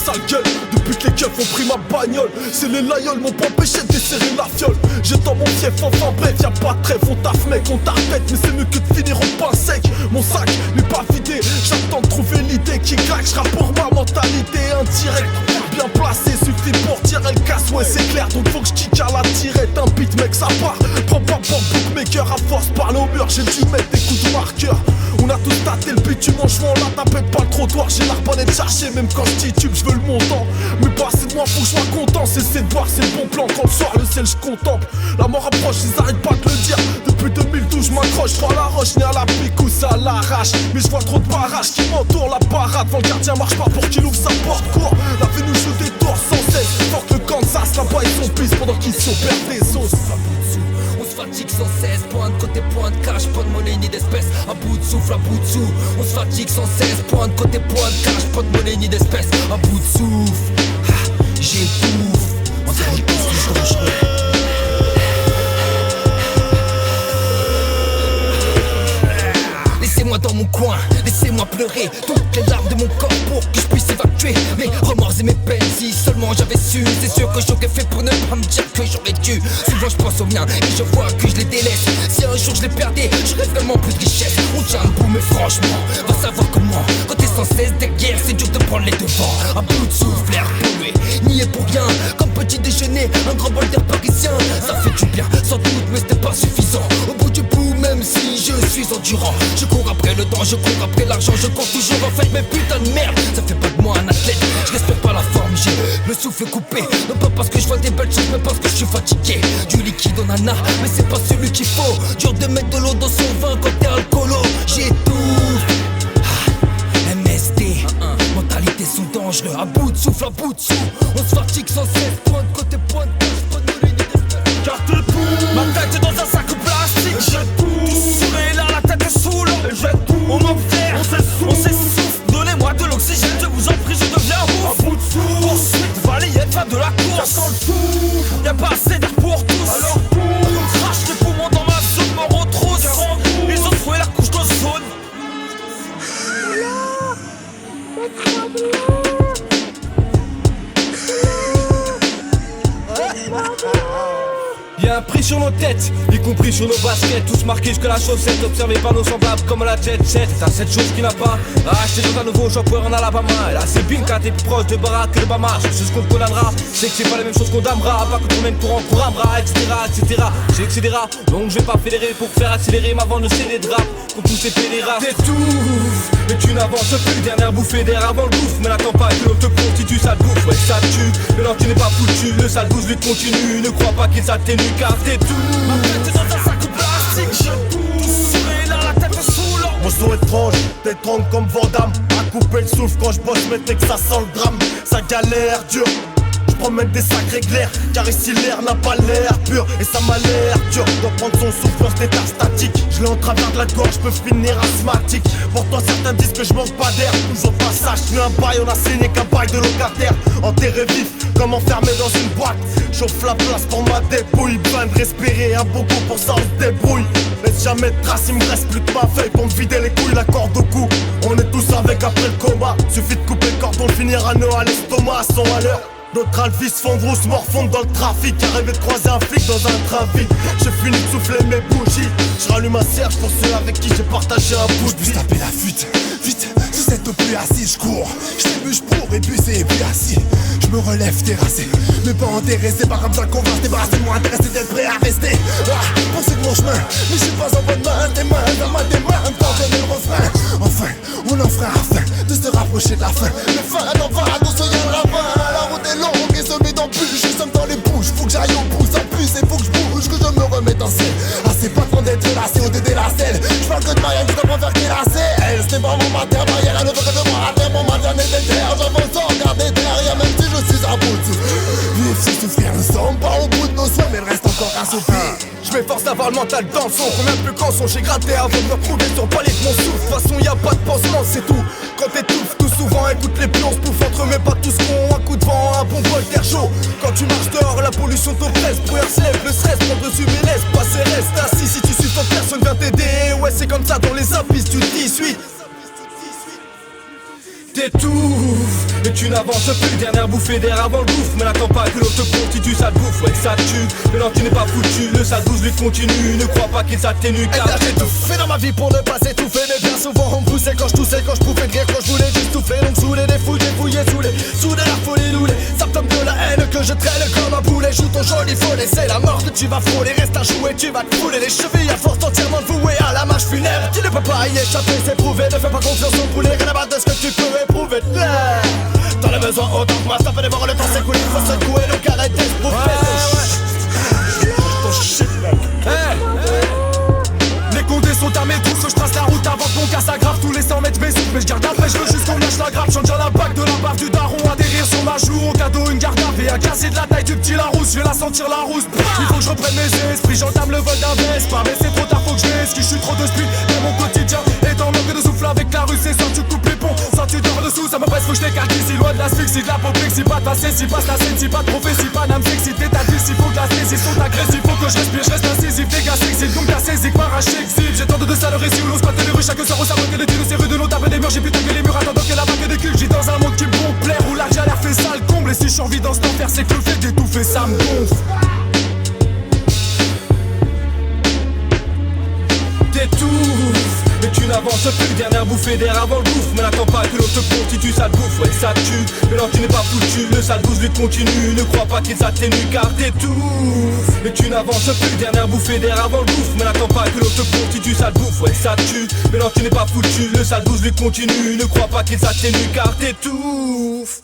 sale gueule. Depuis que les keufs ont pris ma bagnole, c'est les laïoles m'ont pas empêché de desserrer la fiole. J'ai dans mon fief, enfin bref, y'a pas de trêve. On taffe mec, on t'arrête, mais c'est mieux que de finir au pain sec. Mon sac n'est pas vidé, j'attends de trouver l'idée qui claque. J'rappe pour ma mentalité indirecte, bien placé, suffit pour tirer le casse, ouais c'est clair. Donc faut que j'kick à la tirette, un beat mec ça part. Prends pas pour bookmaker, à force parler au mur, j'ai dû mettre des coups de marqueur. On a tous tâté le bitume en jouant là, tapette pas le trottoir. J'ai l'arbalète de chercher, même quand je titube, je veux le montant. Mais pas assez de moi, faut que je sois content. C'est de voir, c'est le bon plan. Quand le soir, le ciel, je contemple. La mort approche, ils arrêtent pas de le dire. Depuis 2012, je m'accroche, pas à la roche, ni à la pique ou ça l'arrache. Mais je vois trop de barrages qui m'entourent la parade. Quand le gardien marche pas pour qu'il ouvre sa porte, court. La vie nous joue des tours sans cesse. Fort que le Kansas, là-bas, ils sont pisse pendant qu'ils s'opèrent des os. On se fatigue sans cesse, point de côté, point de cash, pas de monnaie ni d'espèces, à bout de souffle, à bout de sous. On se fatigue sans cesse, point de côté, point de cash, pas de monnaie ni d'espèces, à bout de souffle. J'étouffe, on dirait les pistes dangereux. Laissez-moi dans mon coin, laissez-moi pleurer toutes les larmes de mon corps pour que je puisse évacuer mes remords et mes peines. Si seulement j'avais su, c'est sûr que j'aurais fait pour ne pas me dire que j'aurais dû. Souvent je pense aux miens et je vois que je les délaisse. Si un jour je les perdais, j'aurais vraiment plus de richesse. On tient debout mais franchement, va savoir comment. Quand t'es sans cesse derrière, c'est dur de prendre les devants. À bout de souffle, l'air pollué, n'y est pour rien. Comme petit déjeuner, un grand bol d'air parisien. Ça fait du bien, sans doute mais c'était pas suffisant. Au bout du bout, même si je suis endurant, je cours après le temps, je cours après l'argent, je cours toujours en fait. Mais putain de merde, ça fait pas de moi un athlète. Je respecte pas la forme, j'ai le souffle coupé. Non pas parce que je vois des belles choses, mais parce que je suis fatigué. Du liquide au nana, mais c'est pas celui qu'il faut. Dur de mettre de l'eau dans son vin quand t'es alcoolo. J'étouffe. MSD, mentalités sont dangereux. À bout de souffle, à bout de sous. On se fatigue sans cesse, point de côté, point de cache, pas de ligne d'espèce. Car te tout, ma tête est dans un sac plastique. Jette tout, sourire là, la tête est sous l'eau. Jette tout, on m'observe, on s'essouffle. Donnez-moi de l'oxygène, je vous en prie, je deviens ouf. À bout de souffle, poursuite, balayette, fin de la course. J'attends le tout, y'a pas assez d'air pour tous. Alors tout, crache les poumons dans ma zone, me retrousse. Ils ont trouvé la couche d'ozone. Y'a un prix sur nos têtes, y compris sur nos baskets. Tous marqués jusqu'à la chaussette, observés par nos semblables comme la jet set. T'as cette chose qui n'a pas acheté dans un nouveau shopper en Alabama. Et là c'est bien quand t'es plus proche de Barack que de Bama. Je sais ce qu'on condamnera, c'est que c'est pas la même chose qu'on damera. Pas que ton mène pour un bras, etc. J'ai etc. Donc je vais pas fédérer pour faire accélérer ma vente de CD de rap. Comme tous ces pédérats. T'étouffes, mais tu n'avances plus. Dernière bouffée d'air avant le bouffe. Mais n'attends pas que l'autre te constitue, ça te bouffe. Ouais ça tue, mais non tu n'es pas foutu. Le sale douce lui continue, ne crois pas qu'il s'atténue. Car t'es tout. Ma tête est dans un sac plastique. Je tout, sourire là, la tête sous l'eau. Mon son étrange, t'étrangle comme Vandame. À couper le souffle quand je bosse, mais dès que ça sent le drame. Ça galère dur, je promène des sacrés glaires. Car ici l'air n'a pas l'air pur et ça m'a l'air dur. Dois prendre son souffle en cet état statique. Je l'ai en travers de la gorge, peux finir asthmatique. Pourtant certains disent que je manque pas d'air. Toujours pas sage, je suis un bail, on a signé qu'un bail de locataire. Enterré vif, comme enfermé dans une boîte. Chauffe la place pour ma dépouille. Besoin de respirer un bon coup, pour ça on se débrouille. Laisse jamais de traces, il me reste plus que ma feuille pour me vider les couilles, la corde au cou. On est tous avec après le combat. Suffit de couper le cordon, le finir à nœud à l'estomac, sont à l'heure. D'autres alvis se fondent, se morfondent dans le trafic. Arrivé de croiser un flic dans un train vide. J'ai fini de souffler mes bougies. Je rallume un cierge pour ceux avec qui j'ai partagé un bout de vie. Taper la fuite, vite, si cette pluie assise, je cours. Je t'ébûche pour épuiser et puis assis. Je me relève terrassé, mais pas intéressé. Pas comme ça qu'on va se débarrasser, moins intéressé d'être prêt à rester. Pour ce mon chemin, mais je suis pas en bonne main. Tes mains dans ma démain, t'en donner le refrain. Enfin, on en fera afin de se rapprocher de la fin. Mais fin n'en va, nous soyons le ravin. La route est longue et semée d'embûches. Je somme dans les bouches, faut que j'aille au bout. Sans plus, et faut que je bouge, que je me remette en scène. Assez pas temps d'être lassé ou d'aider la selle. Je parle que de Marianne, je dois pas faire qu'elle elle. C'est pas mon matin, Marianne, elle ne veut que de moi à terre. Mon matin n'est des terres, j'avance sans regarder derrière, même si je suis à bout de souffle. Vivre si souffrir, nous sommes pas au bout de nos soins, mais il reste encore un soupir. Je m'efforce d'avoir le mental dans le son. Combien de plus grands sont j'ai gratté avant de me retrouver sur le palais de mon souffle. De toute façon y'a pas de pansement, c'est tout. Quand t'étouffes tout souvent, écoute les pions, se bouffe entre mes pattes, tout ce qu'on un coup de vent, un bon bol d'air chaud. Quand tu marches dehors, la pollution t'oppresse. Brouillard se lève, le stress, prends dessus mais laisse passer, reste assis. Si tu suis ton personne vient t'aider. Ouais c'est comme ça dans les abysses, tu te dis suite. T'étouffes, mais tu n'avances plus. Dernière bouffée d'air avant le bouffe, mais n'attends pas que l'autre te constitue, ça te bouffe, ouais ça te tue. Mais non tu n'es pas foutu, le sale douce lui continue. Ne crois pas qu'il s'atténue car j'ai tout fait dans ma vie pour ne pas s'étouffer. Mais bien souvent on me poussait quand je toussais, quand je pouvais rire, quand je voulais juste souffler. Donc saoulé des fouilles, dépouillé, soudé la folie loulée. Symptôme de la haine que je traîne comme un boulet. Joue ton joli volet, c'est la mort que tu vas frôler. Reste à jouer, tu vas te fouler les chevilles à force entièrement vouées à la marche funèbre. Tu ne peux pas y échapper, c'est prouvé. Ne fais pas confiance au poulet, rien à battre de ce que tu peux éprouver. T'en as besoin autant que moi, ça peut dévorer le temps s'écouler. Faut secouer, donc arrête d'esbrouffer ton shit, mec. Les condés sont à mes trousses, je trace la route avant que mon cas s'aggrave. Tous les 100 mètres mes souffles, mais je garde après, je veux juste qu'on lâche la grappe. Chante la bague de la bave du daron, à des rires sur ma joue. Au cadeau une garde à vie, à casser de la taille du petit Larousse. Je vais la sentir la rousse, il faut que je reprenne mes esprits. J'entame le vol d'un Vespa, mais c'est trop tard, faut que je l'esquive. Je suis trop de speed, mais mon quotidien est en manque de souffle avec la rue. C'est soit tu coupes les ponts, soit tu dors dessous. Ça me presse, faut que je t'écarte ici, loin de l'asphyxie, de l'apoplexie. Pas de passé, si passe la scène, si pas de prophétie, pas d'âme sexy. T'as dit s'il faut que la saisie, sont agressifs. Faut que je respire, je reste incisif, des gars sexy. Donc la saisie, m'arrache exhibe. J'ai tant de ça le récit où l'on squatte les rues chaque soir au sabre que des tirs de ces rues de l'eau tape des murs. J'ai putain que les murs attendant que la vague des culs. J'vis dans un monde qui me bon plaire où l'argent a l'air fait sale comble. Et si j'ai envie dans cet enfer c'est que le fait d'étouffer ça me gonfle. T'étouffes, mais tu n'avances plus. Dernière bouffée d'air avant le bouffe, mais n'attends pas que l'autre te constitue, ça te bouffe, ouais ça te tue. Mais non tu n'es pas foutu, le sale douce lui continue. Ne crois pas qu'il s'atténue car t'étouffes, mais tu n'avances plus. Dernière bouffée d'air avant le bouffe, mais n'attends pas que l'autre te constitue, ça te bouffe, ouais ça te tue. Mais non tu n'es pas foutu, le sale douce lui continue. Ne crois pas qu'il s'atténue car t'étouffes.